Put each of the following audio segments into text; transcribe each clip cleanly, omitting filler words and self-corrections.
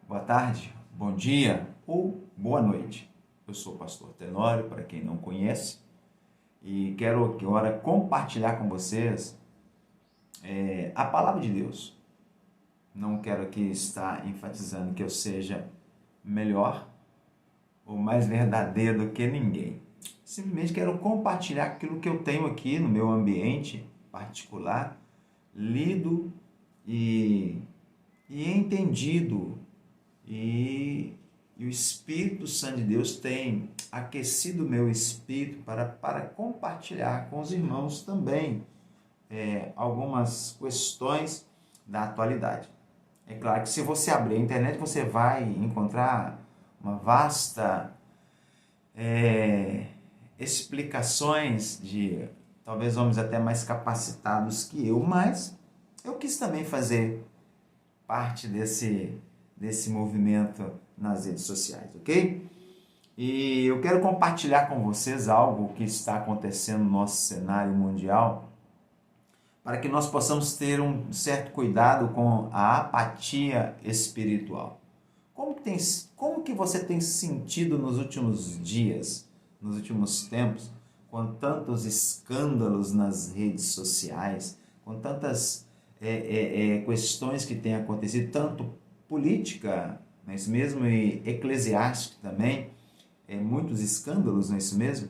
boa tarde, bom dia ou boa noite. Eu sou o pastor Tenório, para quem não conhece, e quero agora compartilhar com vocês a palavra de Deus. Não quero aqui estar enfatizando que eu seja melhor ou mais verdadeiro do que ninguém. Simplesmente quero compartilhar aquilo que eu tenho aqui no meu ambiente particular, lido e entendido. E o Espírito Santo de Deus tem aquecido o meu espírito para compartilhar com os irmãos também algumas questões da atualidade. É claro que se você abrir a internet, você vai encontrar uma vasta explicações de talvez homens até mais capacitados que eu, mas eu quis também fazer parte desse movimento nas redes sociais, ok? E eu quero compartilhar com vocês algo que está acontecendo no nosso cenário mundial para que nós possamos ter um certo cuidado com a apatia espiritual. Como que você tem sentido nos últimos dias, nos últimos tempos, com tantos escândalos nas redes sociais, com tantas questões que têm acontecido, tanto política, não é isso mesmo, e eclesiástica também, muitos escândalos, não é isso mesmo?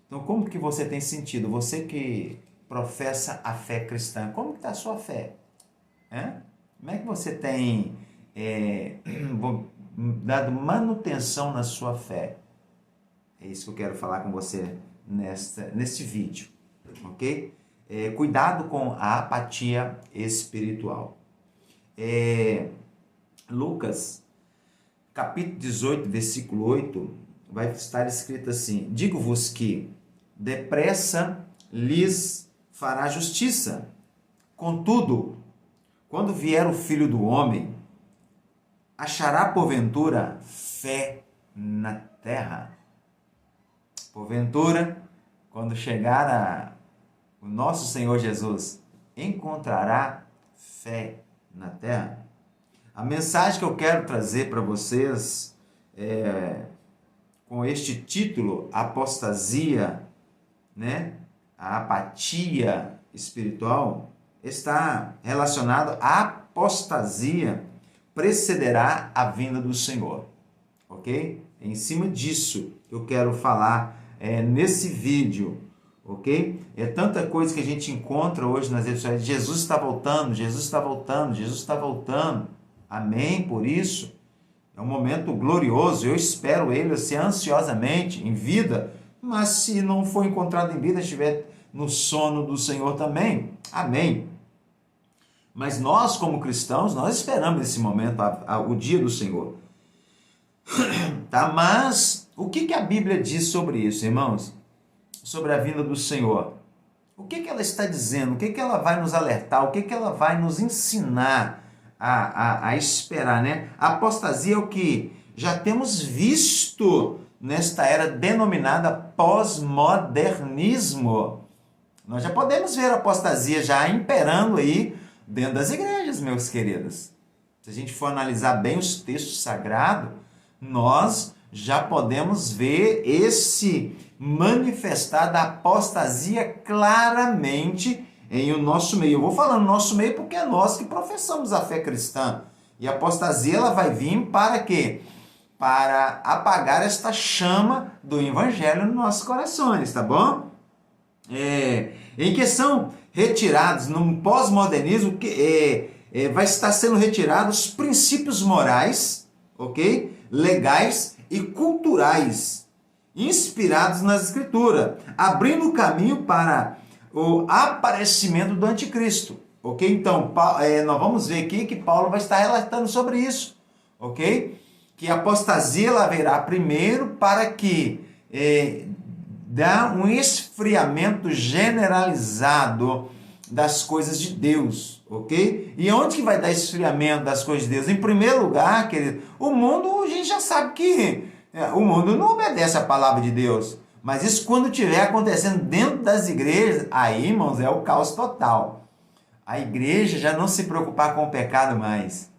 Então, como que você tem sentido? Você que professa a fé cristã, como que está a sua fé? Como é que você tem dado manutenção na sua fé? É isso que eu quero falar com você neste vídeo, ok? Cuidado com a apatia espiritual. Lucas, capítulo 18, versículo 8, vai estar escrito assim: digo-vos que depressa lhes fará justiça. Contudo, quando vier o Filho do Homem, achará porventura fé na terra? Porventura, quando chegar o nosso Senhor Jesus, encontrará fé na terra? A mensagem que eu quero trazer para vocês com este título, apostasia, a apatia espiritual, está relacionado à apostasia precederá a vinda do Senhor, ok? Em cima disso eu quero falar nesse vídeo, ok? É tanta coisa que a gente encontra hoje nas redes sociais. Jesus está voltando, Jesus está voltando, Jesus está voltando. Amém? Por isso, é um momento glorioso. Eu espero ele assim, ansiosamente, em vida. Mas se não for encontrado em vida, estiver no sono do Senhor também. Amém? Mas nós, como cristãos, nós esperamos esse momento, o dia do Senhor. Tá? Mas o que a Bíblia diz sobre isso, irmãos? Sobre a vinda do Senhor. O que ela está dizendo? O que ela vai nos alertar? O que ela vai nos ensinar a esperar, né? A apostasia é o que já temos visto nesta era denominada pós-modernismo. Nós já podemos ver a apostasia já imperando aí dentro das igrejas, meus queridos. Se a gente for analisar bem os textos sagrados, nós já podemos ver esse manifestar da apostasia claramente em o nosso meio. Eu vou falando nosso meio porque é nós que professamos a fé cristã. E a apostasia ela vai vir para quê? Para apagar esta chama do evangelho nos nossos corações, tá bom? Em que são retirados no pós-modernismo, vai estar sendo retirados princípios morais, ok? Legais e culturais, inspirados nas Escrituras, abrindo o caminho para o aparecimento do anticristo, ok? Então, nós vamos ver aqui que Paulo vai estar relatando sobre isso, ok? Que a apostasia ela haverá primeiro para que dá um esfriamento generalizado das coisas de Deus, ok? E onde que vai dar esfriamento das coisas de Deus? Em primeiro lugar, querido, o mundo, a gente já sabe que o mundo não obedece à palavra de Deus. Mas isso quando estiver acontecendo dentro das igrejas, aí, irmãos, é o caos total. A igreja já não se preocupar com o pecado mais.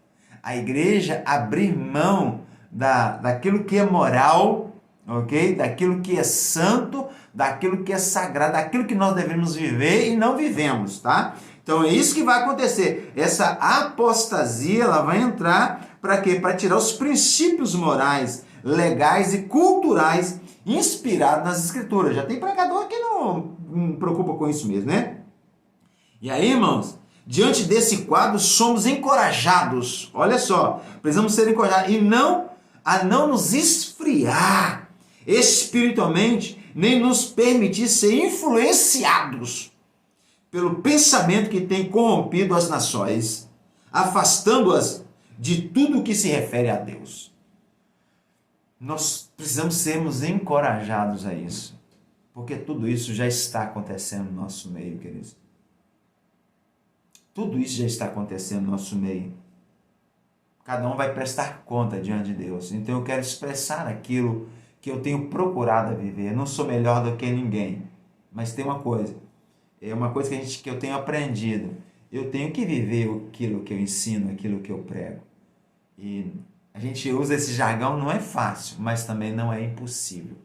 a igreja abrir mão daquilo que é moral, ok? Daquilo que é santo, daquilo que é sagrado, daquilo que nós devemos viver e não vivemos, tá? Então é isso que vai acontecer. Essa apostasia, ela vai entrar para quê? Para tirar os princípios morais, legais e culturais inspirados nas escrituras. Já tem pregador que não preocupa com isso mesmo, né? E aí, irmãos, diante desse quadro, somos encorajados. Olha só, precisamos ser encorajados e não nos esfriar espiritualmente, nem nos permitir ser influenciados pelo pensamento que tem corrompido as nações, afastando-as de tudo que se refere a Deus. Nós precisamos sermos encorajados a isso, porque tudo isso já está acontecendo no nosso meio, queridos. Tudo isso já está acontecendo no nosso meio. Cada um vai prestar conta diante de Deus. Então eu quero expressar aquilo que eu tenho procurado a viver. Eu não sou melhor do que ninguém, mas tem uma coisa. É uma coisa que eu tenho aprendido. Eu tenho que viver aquilo que eu ensino, aquilo que eu prego. E a gente usa esse jargão, não é fácil, mas também não é impossível.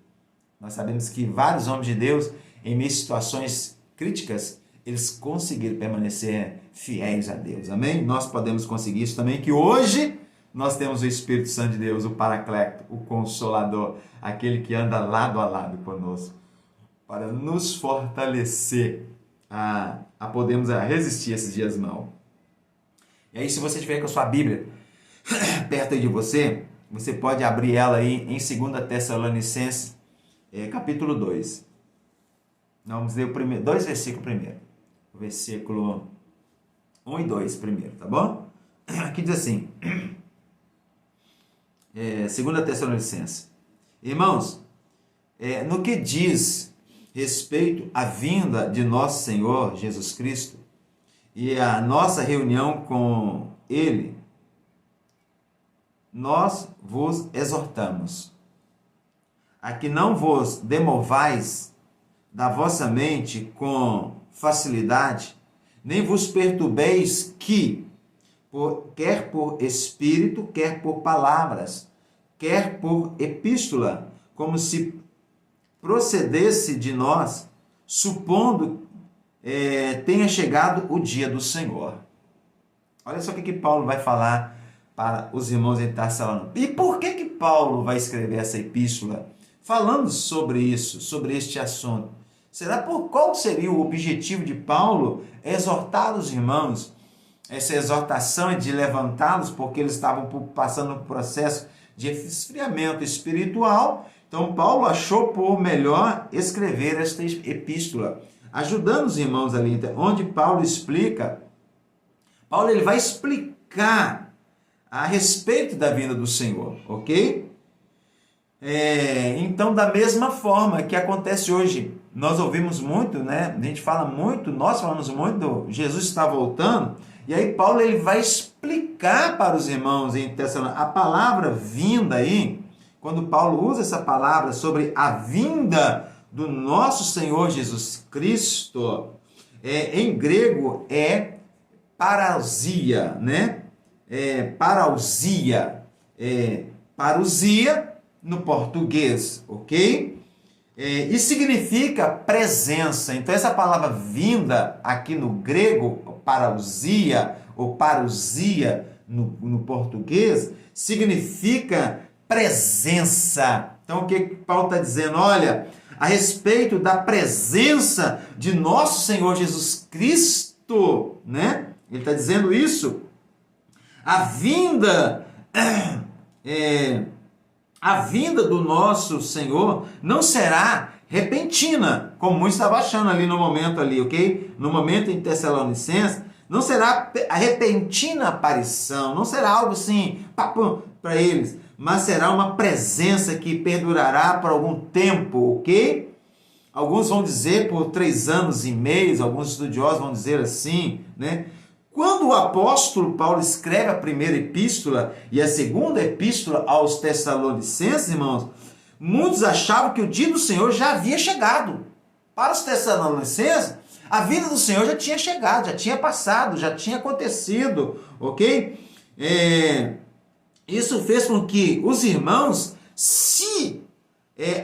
Nós sabemos que vários homens de Deus, em meio a situações críticas, eles conseguiram permanecer fiéis a Deus. Amém? Nós podemos conseguir isso também, que hoje nós temos o Espírito Santo de Deus, o Paracleto, o Consolador, aquele que anda lado a lado conosco, para nos fortalecer a podermos resistir a esses dias maus. E aí, se você tiver com a sua Bíblia perto aí de você, você pode abrir ela aí em 2 Tessalonicenses, capítulo 2. Vamos ler dois versículos primeiro. O versículo 1 e 2 primeiro, tá bom? Aqui diz assim, 2 Tessalonicenses. Irmãos, no que diz respeito à vinda de nosso Senhor Jesus Cristo e a nossa reunião com Ele, nós vos exortamos a que não vos demovais da vossa mente com facilidade, nem vos perturbeis que, quer por espírito, quer por palavras, quer por epístola, como se procedesse de nós, supondo tenha chegado o dia do Senhor. Olha só o que Paulo vai falar para os irmãos em Tessalônica. E por que Paulo vai escrever essa epístola falando sobre isso, sobre este assunto? Qual seria o objetivo de Paulo exortar os irmãos? Essa exortação é de levantá-los porque eles estavam passando por um processo de esfriamento espiritual. Então Paulo achou por melhor escrever esta epístola, ajudando os irmãos ali, onde Paulo explica. Paulo ele vai explicar a respeito da vinda do Senhor, ok? Então, da mesma forma que acontece hoje, nós ouvimos muito, né? A gente fala muito, nós falamos muito, Jesus está voltando, e aí Paulo ele vai explicar para os irmãos em Tessalônica a palavra vinda aí, quando Paulo usa essa palavra sobre a vinda do nosso Senhor Jesus Cristo, em grego é parousia, né? Parousia, parousia no português, ok? E significa presença. Então essa palavra vinda aqui no grego, parousia ou parousia no português, significa presença. Então o que Paulo está dizendo? Olha, a respeito da presença de nosso Senhor Jesus Cristo, né? Ele está dizendo isso. A vinda do nosso Senhor não será repentina, como muitos estavam achando ali no momento ali, ok? No momento em Tessalonicenses, não será a repentina aparição, não será algo assim, para eles, mas será uma presença que perdurará por algum tempo, ok? Alguns vão dizer por 3 anos e meio, alguns estudiosos vão dizer assim, né? Quando o apóstolo Paulo escreve a primeira epístola e a segunda epístola aos Tessalonicenses, irmãos, muitos achavam que o dia do Senhor já havia chegado. Para os Tessalonicenses, a vinda do Senhor já tinha chegado, já tinha passado, já tinha acontecido, ok? Isso fez com que os irmãos se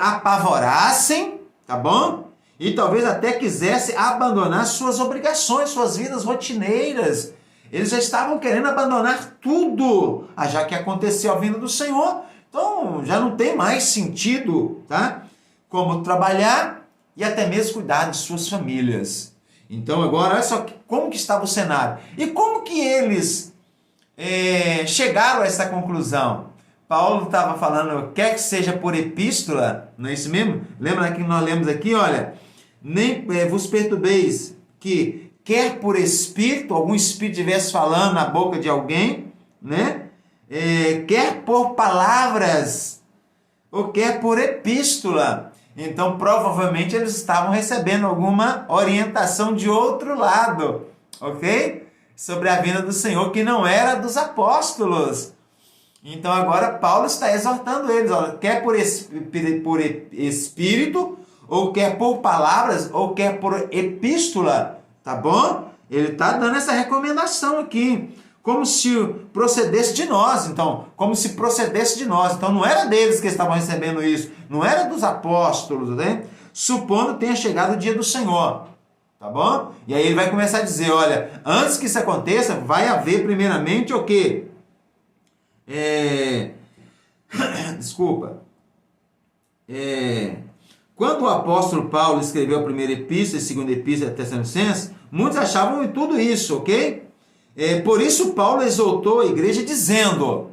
apavorassem, tá bom? E talvez até quisessem abandonar suas obrigações, suas vidas rotineiras. Eles já estavam querendo abandonar tudo, já que aconteceu a vinda do Senhor. Então já não tem mais sentido, tá? Como trabalhar e até mesmo cuidar de suas famílias. Então agora, olha só como que estava o cenário. E como que eles chegaram a essa conclusão? Paulo estava falando, quer que seja por epístola, não é isso mesmo? Lembra que nós lemos aqui, olha, nem vos perturbeis, que quer por espírito, algum espírito estivesse falando na boca de alguém, né? Quer por palavras, ou quer por epístola. Então, provavelmente, eles estavam recebendo alguma orientação de outro lado, ok? Sobre a vinda do Senhor, que não era dos apóstolos. Então, agora, Paulo está exortando eles, olha, quer por espírito, ou quer por palavras, ou quer por epístola, tá bom? Ele está dando essa recomendação aqui, como se procedesse de nós, então, como se procedesse de nós. Então, não era deles que estavam recebendo isso, não era dos apóstolos, né? Supondo que tenha chegado o dia do Senhor, tá bom? E aí ele vai começar a dizer, olha, antes que isso aconteça, vai haver primeiramente o quê? Quando o apóstolo Paulo escreveu a primeira epístola e a segunda epístola a Tessalonicenses, muitos achavam tudo isso, ok? Por isso Paulo exortou a igreja dizendo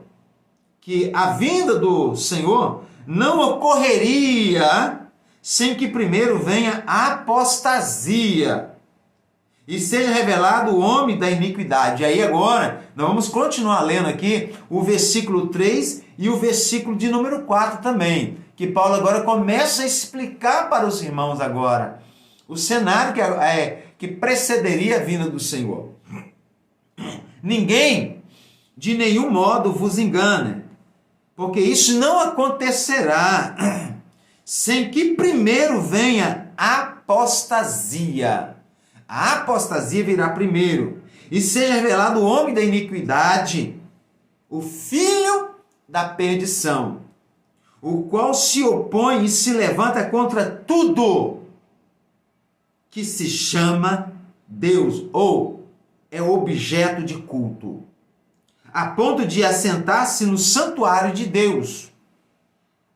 que a vinda do Senhor não ocorreria sem que primeiro venha a apostasia e seja revelado o homem da iniquidade. E aí agora, nós vamos continuar lendo aqui o versículo 3 e o versículo de número 4 também, que Paulo agora começa a explicar para os irmãos agora o cenário que precederia a vinda do Senhor. Ninguém de nenhum modo vos engane, porque isso não acontecerá sem que primeiro venha a apostasia. A apostasia virá primeiro, e seja revelado o homem da iniquidade, o filho da perdição, o qual se opõe e se levanta contra tudo que se chama Deus, ou é objeto de culto, a ponto de assentar-se no santuário de Deus,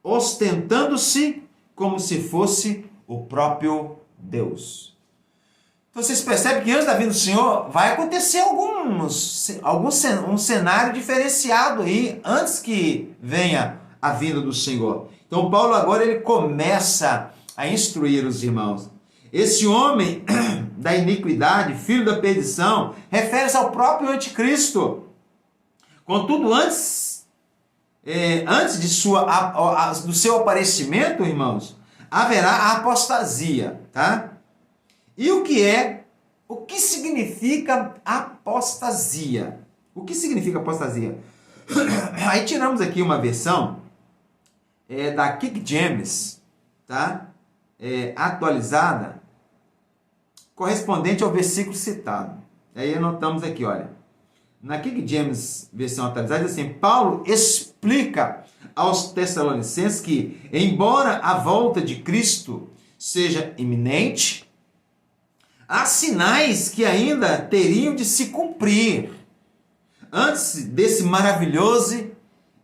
ostentando-se como se fosse o próprio Deus. Então vocês percebem que antes da vinda do Senhor vai acontecer um cenário diferenciado aí, antes que venha a vinda do Senhor. Então Paulo agora ele começa a instruir os irmãos. Esse homem da iniquidade, filho da perdição, refere-se ao próprio anticristo. Contudo, antes do seu aparecimento, irmãos, haverá a apostasia, tá? E o que significa apostasia? O que significa apostasia? Aí tiramos aqui uma versão da King James, tá? Atualizada, correspondente ao versículo citado. Aí anotamos aqui, olha. Na King James, versão atualizada, diz assim, Paulo explica aos Tessalonicenses que, embora a volta de Cristo seja iminente, há sinais que ainda teriam de se cumprir antes desse maravilhoso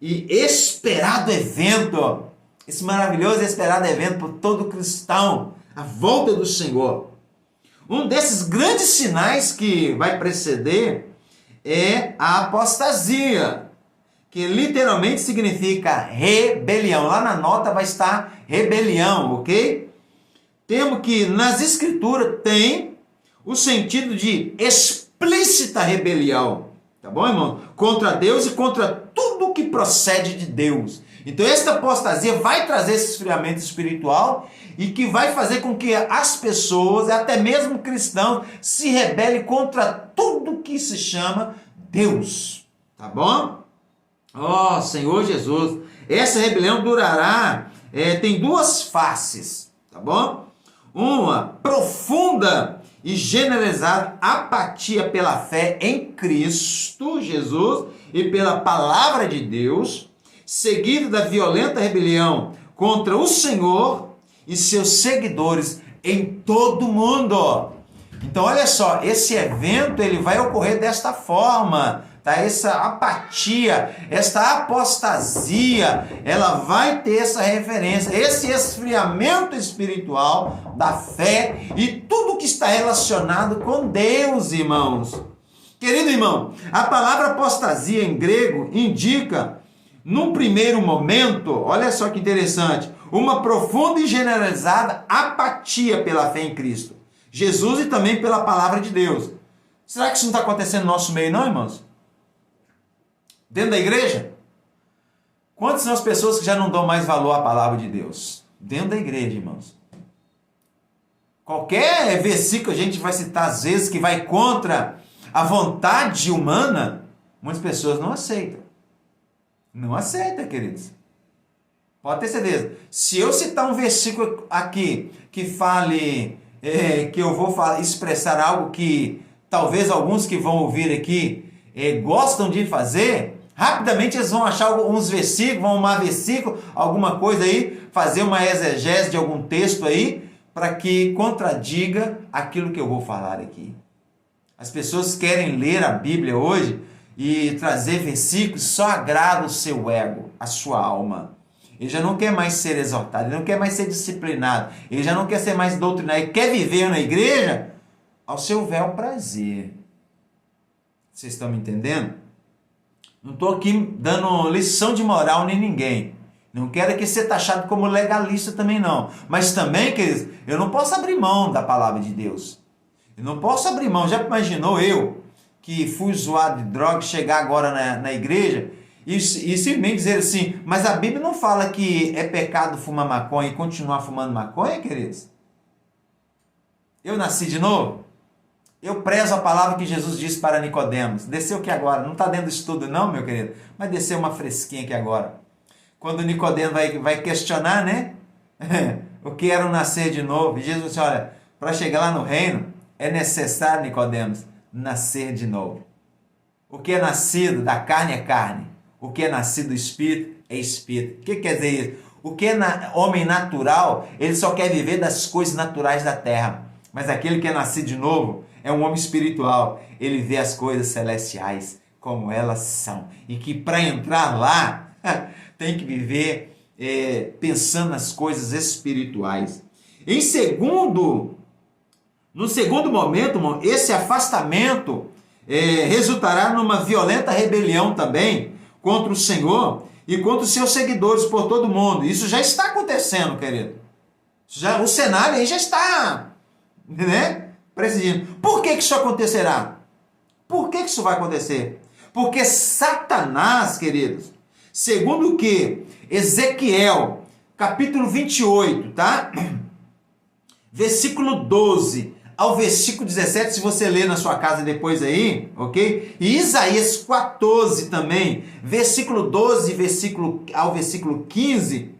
e esperado evento. Esse maravilhoso e esperado evento por todo cristão, a volta do Senhor. Um desses grandes sinais que vai preceder é a apostasia, que literalmente significa rebelião. Lá na nota vai estar rebelião, ok? Temos que nas escrituras tem o sentido de explícita rebelião, tá bom, irmão? Contra Deus e contra tudo que procede de Deus. Então esta apostasia vai trazer esse esfriamento espiritual e que vai fazer com que as pessoas, até mesmo cristãos, se rebelem contra tudo que se chama Deus, tá bom? Ó, Senhor Jesus, essa rebelião durará, tem duas faces, tá bom? Uma profunda e generalizada apatia pela fé em Cristo Jesus e pela palavra de Deus, seguido da violenta rebelião contra o Senhor e seus seguidores em todo o mundo. Então olha só, esse evento ele vai ocorrer desta forma, tá? Essa apatia, esta apostasia, ela vai ter essa referência, esse esfriamento espiritual da fé e tudo que está relacionado com Deus, irmãos. Querido irmão, a palavra apostasia em grego indica, num primeiro momento, olha só que interessante, uma profunda e generalizada apatia pela fé em Cristo Jesus e também pela palavra de Deus. Será que isso não está acontecendo no nosso meio, não, irmãos? Dentro da igreja? Quantas são as pessoas que já não dão mais valor à palavra de Deus? Dentro da igreja, irmãos. Qualquer versículo a gente vai citar às vezes que vai contra a vontade humana, muitas pessoas não aceitam. Não aceita, queridos. Pode ter certeza. Se eu citar um versículo aqui que fale, que eu vou expressar algo que talvez alguns que vão ouvir aqui gostam de fazer, rapidamente eles vão achar uns versículos, vão arrumar versículo, alguma coisa aí, fazer uma exegese de algum texto aí, para que contradiga aquilo que eu vou falar aqui. As pessoas querem ler a Bíblia hoje e trazer versículos, só agrada o seu ego, a sua alma. Ele já não quer mais ser exaltado, ele não quer mais ser disciplinado, ele já não quer ser mais doutrinado, ele quer viver na igreja ao seu bel prazer. Vocês estão me entendendo? Não estou aqui dando lição de moral nem ninguém. Não quero aqui ser taxado como legalista também não. Mas também, queridos, eu não posso abrir mão da palavra de Deus. Eu não posso abrir mão. Já imaginou eu, que fui usuário de droga, chegar agora na igreja e simplesmente dizer assim, mas a Bíblia não fala que é pecado fumar maconha e continuar fumando maconha, queridos? Eu nasci de novo? Eu prezo a palavra que Jesus disse para Nicodemos. Desceu aqui agora, não está dentro do estudo não, meu querido, mas desceu uma fresquinha aqui agora. Quando Nicodemos vai questionar, né? O que era o nascer de novo. E Jesus disse, olha, para chegar lá no reino, é necessário, Nicodemos, nascer de novo. O que é nascido da carne é carne. O que é nascido do Espírito é Espírito. O que quer dizer isso? O que é homem natural, ele só quer viver das coisas naturais da terra. Mas aquele que é nascido de novo é um homem espiritual. Ele vê as coisas celestiais como elas são. E que para entrar lá, tem que viver pensando nas coisas espirituais. No segundo momento, irmão, esse afastamento resultará numa violenta rebelião também contra o Senhor e contra os seus seguidores por todo o mundo. Isso já está acontecendo, querido. O cenário aí já está, né, presidindo. Por que isso acontecerá? Por que isso vai acontecer? Porque Satanás, queridos, segundo o que Ezequiel, capítulo 28, tá? Versículo 12 ao versículo 17, se você ler na sua casa depois aí, ok? E Isaías 14 também, versículo 12 ao versículo 15,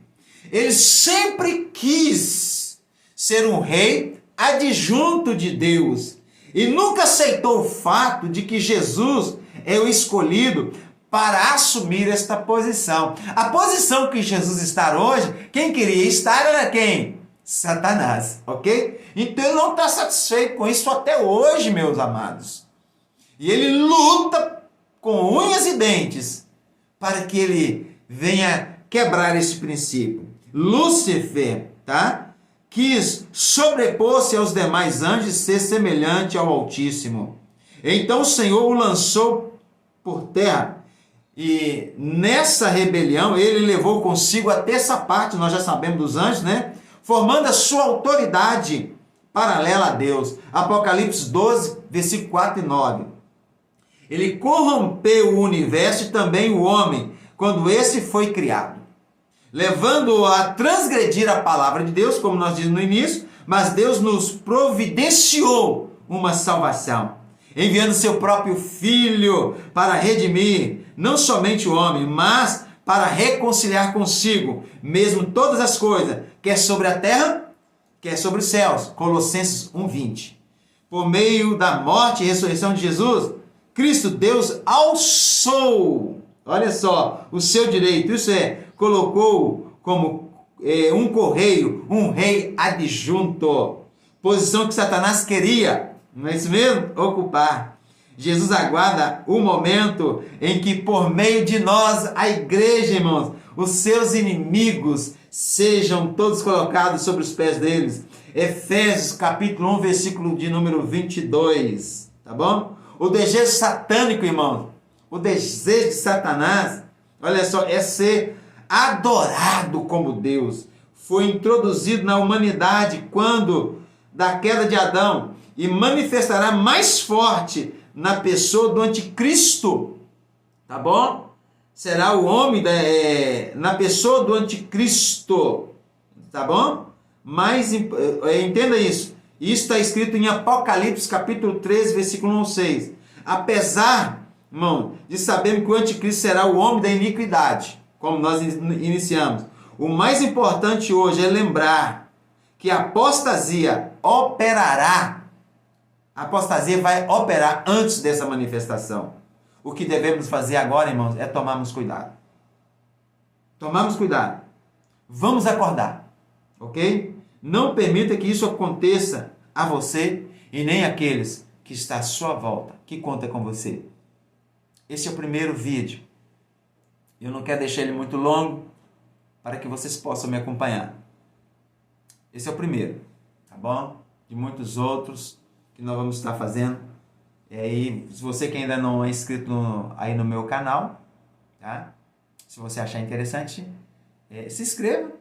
ele sempre quis ser um rei adjunto de Deus e nunca aceitou o fato de que Jesus é o escolhido para assumir esta posição. A posição que Jesus está hoje, quem queria estar era quem? Satanás, ok? Então ele não está satisfeito com isso até hoje, meus amados. E ele luta com unhas e dentes para que ele venha quebrar esse princípio. Lúcifer, tá? Quis sobrepor-se aos demais anjos e ser semelhante ao Altíssimo. Então o Senhor o lançou por terra. E nessa rebelião ele levou consigo a terça parte, nós já sabemos dos anjos, né? Formando a sua autoridade paralela a Deus. Apocalipse 12, versículo 4 e 9. Ele corrompeu o universo e também o homem, quando esse foi criado, levando-o a transgredir a palavra de Deus, como nós dizemos no início, mas Deus nos providenciou uma salvação, enviando seu próprio Filho para redimir não somente o homem, mas para reconciliar consigo mesmo todas as coisas, quer sobre a terra, quer sobre os céus. Colossenses 1:20. por meio da morte e ressurreição de Jesus, Cristo Deus alçou, olha só, o seu direito, isso é, colocou como um correio, um rei adjunto, posição que Satanás queria, não é isso mesmo? Ocupar. Jesus aguarda o momento em que, por meio de nós, a igreja, irmãos, os seus inimigos sejam todos colocados sobre os pés deles. Efésios capítulo 1, versículo de número 22, tá bom? O desejo satânico, irmãos, o desejo de Satanás, olha só, é ser adorado como Deus. Foi introduzido na humanidade quando da queda de Adão e manifestará mais forte na pessoa do anticristo, tá bom? Será o homem na pessoa do anticristo, tá bom? Mas entenda isso. Isso está escrito em Apocalipse capítulo 13, versículo 1 ao 6. Apesar, irmão, de sabermos que o anticristo será o homem da iniquidade, como nós iniciamos, o mais importante hoje é lembrar que a apostasia operará. A apostasia vai operar antes dessa manifestação. O que devemos fazer agora, irmãos, é tomarmos cuidado. Tomarmos cuidado. Vamos acordar, ok? Não permita que isso aconteça a você e nem àqueles que estão à sua volta, que conta com você. Esse é o primeiro vídeo. Eu não quero deixar ele muito longo para que vocês possam me acompanhar. Esse é o primeiro, tá bom? De muitos outros que nós vamos estar fazendo. E aí, se você que ainda não é inscrito aí no meu canal, tá? Se você achar interessante, se inscreva.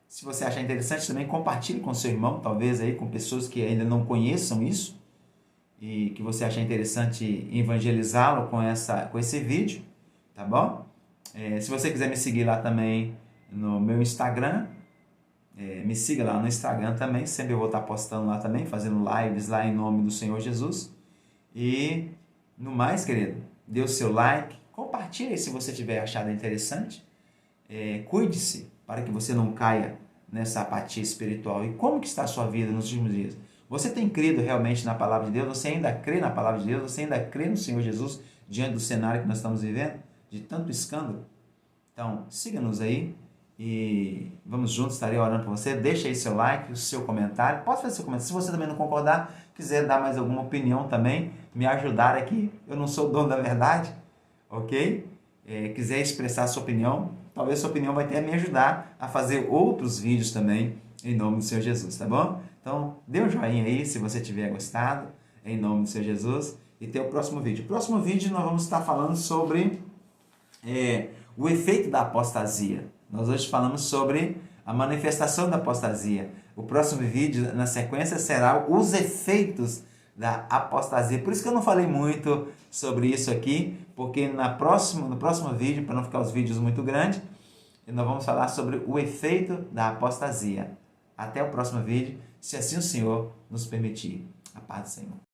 Se você achar interessante, também compartilhe com seu irmão, talvez aí com pessoas que ainda não conheçam isso e que você achar interessante evangelizá-lo com esse vídeo, tá bom? Se você quiser me seguir lá também no meu Instagram, me siga lá no Instagram também, sempre eu vou estar postando lá também, fazendo lives lá em nome do Senhor Jesus. E no mais, querido, dê o seu like, compartilhe se você tiver achado interessante, cuide-se para que você não caia nessa apatia espiritual. E como que está a sua vida nos últimos dias? Você tem crido realmente na palavra de Deus? Você ainda crê na palavra de Deus? Você ainda crê no Senhor Jesus diante do cenário que nós estamos vivendo? De tanto escândalo? Então, siga-nos aí e vamos juntos, estarei orando por você. Deixa aí seu like, o seu comentário. Pode fazer seu comentário. Se você também não concordar, quiser dar mais alguma opinião também, me ajudar aqui. Eu não sou o dono da verdade, ok? Quiser expressar a sua opinião, talvez sua opinião vai até me ajudar a fazer outros vídeos também, em nome do Senhor Jesus, tá bom? Então, dê um joinha aí se você tiver gostado, em nome do Senhor Jesus, e até o próximo vídeo. No próximo vídeo nós vamos estar falando sobre o efeito da apostasia. Nós hoje falamos sobre a manifestação da apostasia. O próximo vídeo, na sequência, será os efeitos da apostasia. Por isso que eu não falei muito sobre isso aqui, porque no próximo vídeo, para não ficar os vídeos muito grandes, nós vamos falar sobre o efeito da apostasia. Até o próximo vídeo, se assim o Senhor nos permitir. A paz do Senhor.